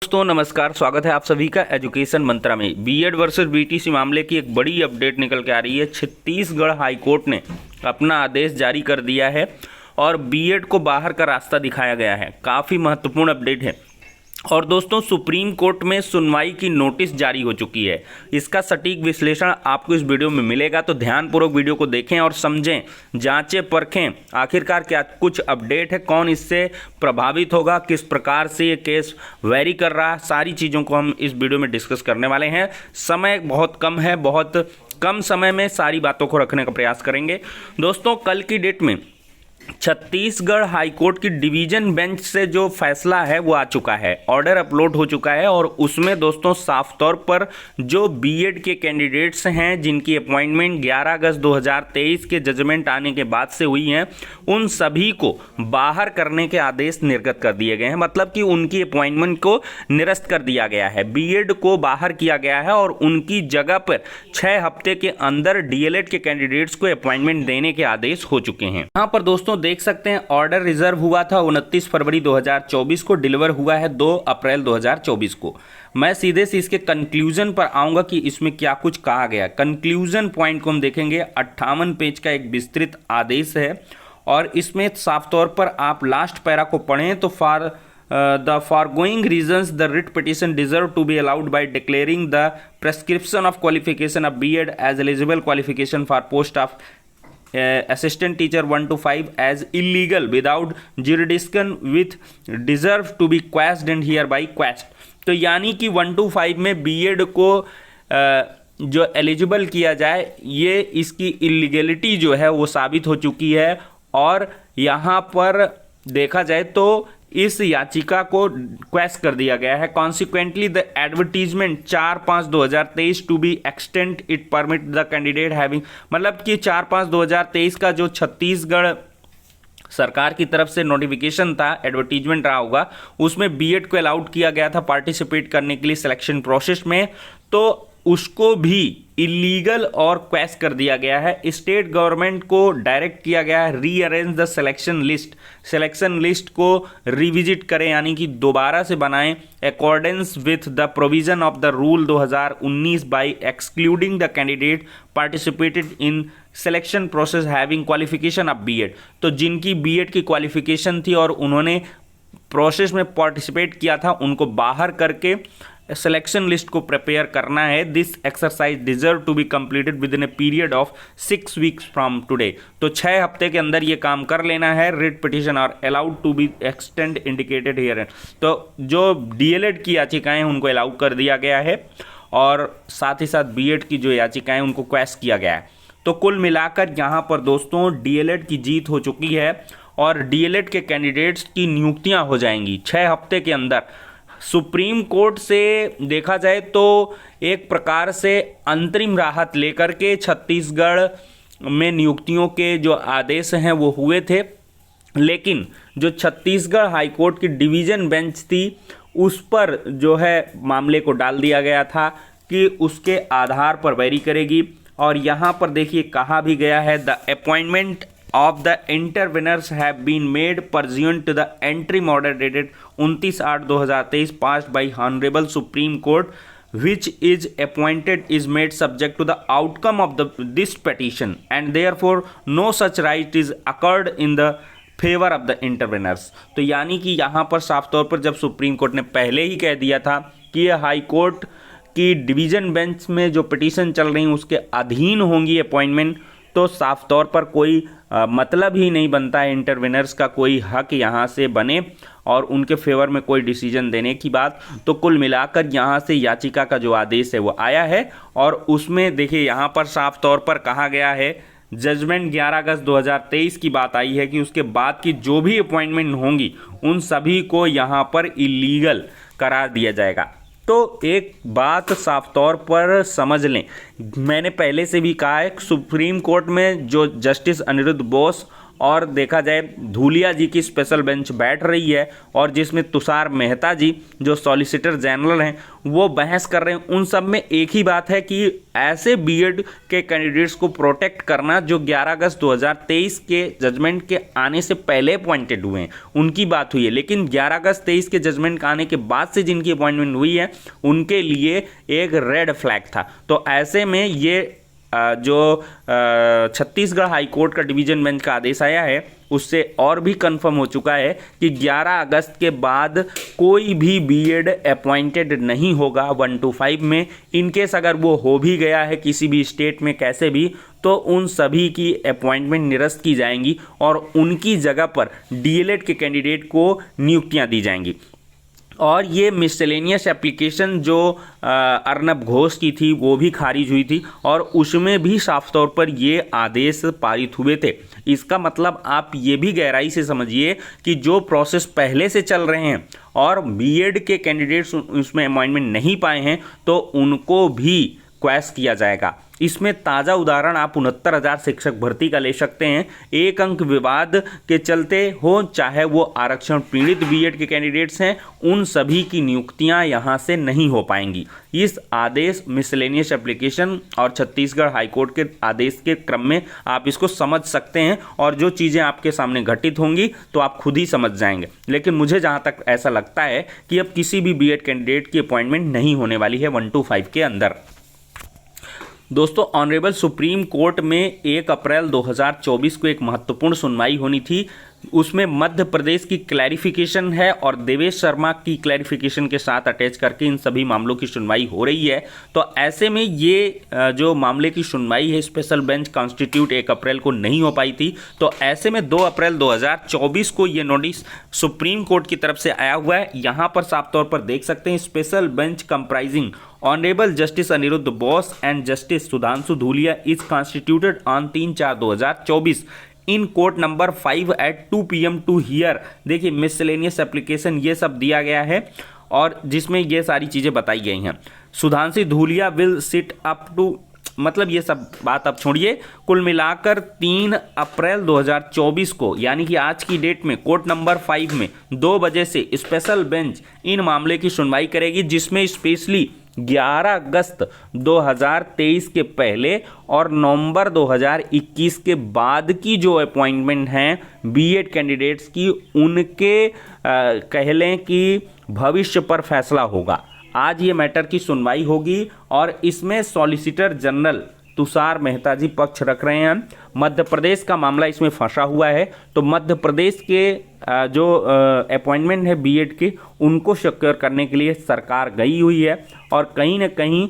दोस्तों नमस्कार, स्वागत है आप सभी का एजुकेशन मंत्रा में। बीएड वर्सेस बीटीसी मामले की एक बड़ी अपडेट निकल के आ रही है। छत्तीसगढ़ हाईकोर्ट ने अपना आदेश जारी कर दिया है और बीएड को बाहर का रास्ता दिखाया गया है। काफ़ी महत्वपूर्ण अपडेट है। और दोस्तों सुप्रीम कोर्ट में सुनवाई की नोटिस जारी हो चुकी है। इसका सटीक विश्लेषण आपको इस वीडियो में मिलेगा, तो ध्यानपूर्वक वीडियो को देखें और समझें, जांचें, परखें आखिरकार क्या कुछ अपडेट है, कौन इससे प्रभावित होगा, किस प्रकार से ये केस वेरी कर रहा है। सारी चीज़ों को हम इस वीडियो में डिस्कस करने वाले हैं। समय बहुत कम है, बहुत कम समय में सारी बातों को रखने का प्रयास करेंगे। दोस्तों कल की डेट में छत्तीसगढ़ हाईकोर्ट की डिवीजन बेंच से जो फैसला है वो आ चुका है, ऑर्डर अपलोड हो चुका है। और उसमें दोस्तों साफ तौर पर जो बीएड के कैंडिडेट्स हैं जिनकी अपॉइंटमेंट 11 अगस्त 2023 के जजमेंट आने के बाद से हुई हैं, उन सभी को बाहर करने के आदेश निर्गत कर दिए गए हैं। मतलब कि उनकी अपॉइंटमेंट को निरस्त कर दिया गया है, बीएड को बाहर किया गया है और उनकी जगह पर 6 हफ्ते के अंदर डीएलएड के कैंडिडेट्स को अपॉइंटमेंट देने के आदेश हो चुके हैं। यहाँ पर दोस्तों देख सकते हैं ऑर्डर रिजर्व हुआ था 29 फरवरी 2024 को, डिलीवर हुआ है 2 अप्रैल 2024 को। मैं सीधे से इसके कंक्लूजन पर आऊंगा कि इसमें क्या कुछ कहा गया। कंक्लूजन पॉइंट को हम देखेंगे। 58 पेज का एक विस्तृत आदेश है और इसमें साफ तौर पर आप लास्ट पैरा को पढ़ें तो the foregoing reasons the writ petition deserve to be allowed by declaring the prescription of qualification of B.Ed as eligible qualification for post of assistant teacher 1 to 5 as illegal without jurisdiction with deserve to be quashed and hereby quashed। तो यानी कि 1 to 5 में B.Ed को जो eligible किया जाए, ये इसकी इलीगलिटी जो है वो साबित हो चुकी है। और यहाँ पर देखा जाए तो इस याचिका को क्वैश कर दिया गया है। Consequently the advertisement 4/5/2023 to be extend it permit the candidate having, मतलब कि 4/5/2023 का जो छत्तीसगढ़ सरकार की तरफ से नोटिफिकेशन था, एडवर्टीजमेंट रहा होगा, उसमें बीएड को अलाउड किया गया था पार्टिसिपेट करने के लिए सिलेक्शन प्रोसेस में, तो उसको भी इलीगल और क्वैश कर दिया गया है। स्टेट गवर्नमेंट को डायरेक्ट किया गया है rearrange the selection list, selection list को रिविजिट करें, यानी कि दोबारा से बनाएं accordance with the provision of the rule 2019 by excluding the candidate participated in selection process having qualification of BEd. तो जिनकी बीएड की क्वालिफिकेशन थी और उन्होंने प्रोसेस में पार्टिसिपेट किया था, उनको बाहर करके सिलेक्शन लिस्ट को प्रिपेयर करना है। This exercise deserve to be completed within a period of 6 weeks from today. तो 6 हफ्ते के अंदर ये काम कर लेना है। रिट पिटिशन और allowed to be extend indicated here. तो जो डीएलएड की याचिकाएं उनको अलाउ कर दिया गया है और साथ ही साथ बीएड की जो याचिकाएं उनको क्वैश किया गया है। तो कुल मिलाकर यहाँ पर दोस्तों डीएलएड की जीत हो चुकी है और डीएलएड के कैंडिडेट्स की नियुक्तियाँ हो जाएंगी 6 हफ्ते के अंदर। सुप्रीम कोर्ट से देखा जाए तो एक प्रकार से अंतरिम राहत लेकर के छत्तीसगढ़ में नियुक्तियों के जो आदेश हैं वो हुए थे, लेकिन जो छत्तीसगढ़ हाईकोर्ट की डिवीजन बेंच थी उस पर जो है मामले को डाल दिया गया था कि उसके आधार पर वेरी करेगी। और यहाँ पर देखिए कहा भी गया है the appointment of the interveners have been made pursuant to the interim order dated 29/8/2023 passed by Honorable Supreme Court, which is appointed is made subject to the outcome of this petition and therefore no such right is occurred in the favor of the interveners। तो यानी कि यहाँ पर साफ तौर पर जब supreme court ने पहले ही कह दिया था कि यह हाई कोर्ट की डिवीजन बेंच में जो पिटीशन चल रही उसके अधीन होंगी अपॉइंटमेंट, तो साफ तौर पर कोई मतलब ही नहीं बनता है इंटरवेनर्स का कोई हक यहाँ से बने और उनके फेवर में कोई डिसीजन देने की बात। तो कुल मिलाकर यहाँ से याचिका का जो आदेश है वो आया है और उसमें देखिए यहाँ पर साफ तौर पर कहा गया है जजमेंट 11 अगस्त 2023 की बात आई है कि उसके बाद की जो भी अपॉइंटमेंट होंगी उन सभी को यहाँ पर इलीगल करार दिया जाएगा। तो एक बात साफ तौर पर समझ लें, मैंने पहले से भी कहा है सुप्रीम कोर्ट में जो जस्टिस अनिरुद्ध बोस और देखा जाए धूलिया जी की स्पेशल बेंच बैठ रही है और जिसमें तुषार मेहता जी जो सॉलिसिटर जनरल हैं वो बहस कर रहे हैं। उन सब में एक ही बात है कि ऐसे बीएड के कैंडिडेट्स को प्रोटेक्ट करना जो 11 अगस्त 2023 के जजमेंट के आने से पहले अपॉइंटेड हुए हैं, उनकी बात हुई है। लेकिन 11 अगस्त 23 के जजमेंट आने के बाद से जिनकी अपॉइंटमेंट हुई है उनके लिए एक रेड फ्लैग था। तो ऐसे में ये जो छत्तीसगढ़ हाईकोर्ट का डिवीजन बेंच का आदेश आया है उससे और भी कंफर्म हो चुका है कि 11 अगस्त के बाद कोई भी बीएड अपॉइंटेड नहीं होगा 1 to 5 में। इनकेस अगर वो हो भी गया है किसी भी स्टेट में कैसे भी, तो उन सभी की अपॉइंटमेंट निरस्त की जाएंगी और उनकी जगह पर डीएलएड के कैंडिडेट को नियुक्तियां दी जाएंगी। और ये मिसलेनियस एप्लीकेशन जो अर्नब घोष की थी वो भी खारिज हुई थी और उसमें भी साफ तौर पर ये आदेश पारित हुए थे। इसका मतलब आप ये भी गहराई से समझिए कि जो प्रोसेस पहले से चल रहे हैं और बीएड के कैंडिडेट्स उसमें अपॉइंटमेंट नहीं पाए हैं तो उनको भी क्वैश किया जाएगा। इसमें ताज़ा उदाहरण आप 69,000 शिक्षक भर्ती का ले सकते हैं। एक अंक विवाद के चलते हो चाहे वो आरक्षण पीड़ित बीएड के कैंडिडेट्स हैं, उन सभी की नियुक्तियां यहां से नहीं हो पाएंगी। इस आदेश मिसलेनियस एप्लीकेशन और छत्तीसगढ़ हाईकोर्ट के आदेश के क्रम में आप इसको समझ सकते हैं और जो चीज़ें आपके सामने घटित होंगी तो आप खुद ही समझ जाएंगे। लेकिन मुझे जहां तक ऐसा लगता है कि अब किसी भी बीएड कैंडिडेट की अपॉइंटमेंट नहीं होने वाली है 1 to 5 के अंदर। दोस्तों, ऑनरेबल सुप्रीम कोर्ट में 1 अप्रैल 2024 को एक महत्वपूर्ण सुनवाई होनी थी। उसमें मध्य प्रदेश की क्लैरिफिकेशन है और देवेश शर्मा की क्लैरिफिकेशन के साथ अटैच करके इन सभी मामलों की सुनवाई हो रही है। तो ऐसे में ये जो मामले की सुनवाई है स्पेशल बेंच कॉन्स्टिट्यूट 1 अप्रैल को नहीं हो पाई थी। तो ऐसे में 2 अप्रैल 2024 को ये नोटिस सुप्रीम कोर्ट की तरफ से आया हुआ है। यहाँ पर साफ तौर पर देख सकते हैं special bench comprising honourable justice Aniruddha Bose and justice Sudhanshu Dhulia is constituted on 3/4/2024 in court number 5 at 2 PM to hear. देखिए मिसलेनियस एप्लीकेशन ये सब दिया गया है और जिसमें ये सारी चीज़ें बताई गई हैं। Sudhanshu Dhulia will sit up to, मतलब ये सब बात अब छोड़िए। कुल मिलाकर 3 अप्रैल 2024 को यानी कि आज की डेट में कोर्ट नंबर 5 में 2 बजे से स्पेशल बेंच इन मामले की सुनवाई करेगी, जिसमें स्पेशली 11 अगस्त 2023 के पहले और नवंबर 2021 के बाद की जो अपॉइंटमेंट हैं बीएड कैंडिडेट्स की, उनके कह लें कि भविष्य पर फैसला होगा। आज ये मैटर की सुनवाई होगी और इसमें सॉलिसिटर जनरल तुषार मेहता जी पक्ष रख रहे हैं। मध्य प्रदेश का मामला इसमें फंसा हुआ है, तो मध्य प्रदेश के जो अपॉइंटमेंट है बीएड के उनको सिक्योर करने के लिए सरकार गई हुई है और कहीं ना कहीं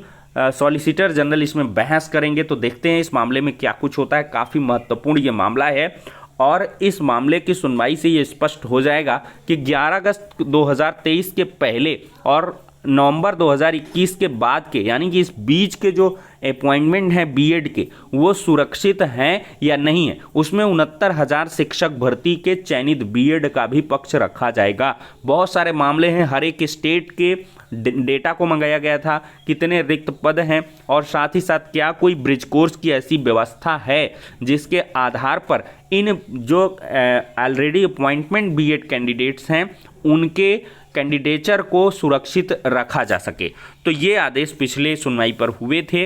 सॉलिसिटर जनरल इसमें बहस करेंगे। तो देखते हैं इस मामले में क्या कुछ होता है। काफ़ी महत्वपूर्ण ये मामला है और इस मामले की सुनवाई से ये स्पष्ट हो जाएगा कि 11 अगस्त 2023 के पहले और नवंबर 2021 के बाद के यानी कि इस बीच के जो अपॉइंटमेंट हैं बीएड के वो सुरक्षित हैं या नहीं है। उसमें 69,000 शिक्षक भर्ती के चयनित बीएड का भी पक्ष रखा जाएगा। बहुत सारे मामले हैं, हर एक स्टेट के डेटा को मंगाया गया था, कितने रिक्त पद हैं और साथ ही साथ क्या कोई ब्रिज कोर्स की ऐसी व्यवस्था है जिसके आधार पर इन जो ऑलरेडी अपॉइंटमेंट बीएड कैंडिडेट्स हैं उनके कैंडिडेचर को सुरक्षित रखा जा सके। तो ये आदेश पिछले सुनवाई पर हुए थे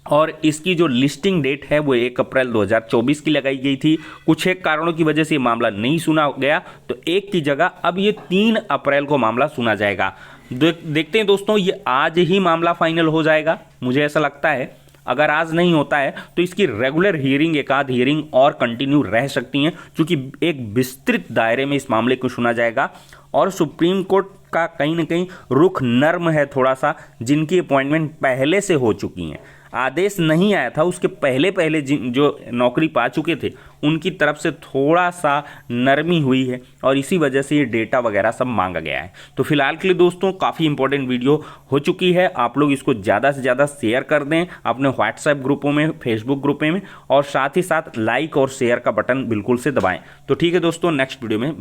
और इसकी जो लिस्टिंग डेट है वो 1 अप्रैल 2024 की लगाई गई थी। कुछ एक कारणों की वजह से ये मामला नहीं सुना गया, तो 1 की जगह अब ये 3 अप्रैल को मामला सुना जाएगा। देखते हैं दोस्तों, ये आज ही मामला फाइनल हो जाएगा, मुझे ऐसा लगता है। अगर आज नहीं होता है तो इसकी रेगुलर हियरिंग, एक आध हियरिंग और कंटिन्यू रह सकती हैं, क्योंकि एक विस्तृत दायरे में इस मामले को सुना जाएगा। और सुप्रीम कोर्ट का कहीं ना कहीं रुख नर्म है थोड़ा सा, जिनकी अपॉइंटमेंट पहले से हो चुकी हैं, आदेश नहीं आया था उसके पहले जो नौकरी पा चुके थे उनकी तरफ से थोड़ा सा नरमी हुई है और इसी वजह से ये डेटा वगैरह सब मांगा गया है। तो फिलहाल के लिए दोस्तों काफ़ी इंपॉर्टेंट वीडियो हो चुकी है, आप लोग इसको ज़्यादा से ज़्यादा शेयर कर दें अपने व्हाट्सएप ग्रुपों में, फेसबुक ग्रुपों में, और साथ ही साथ लाइक और शेयर का बटन बिल्कुल से दबाएं। तो ठीक है दोस्तों, नेक्स्ट वीडियो में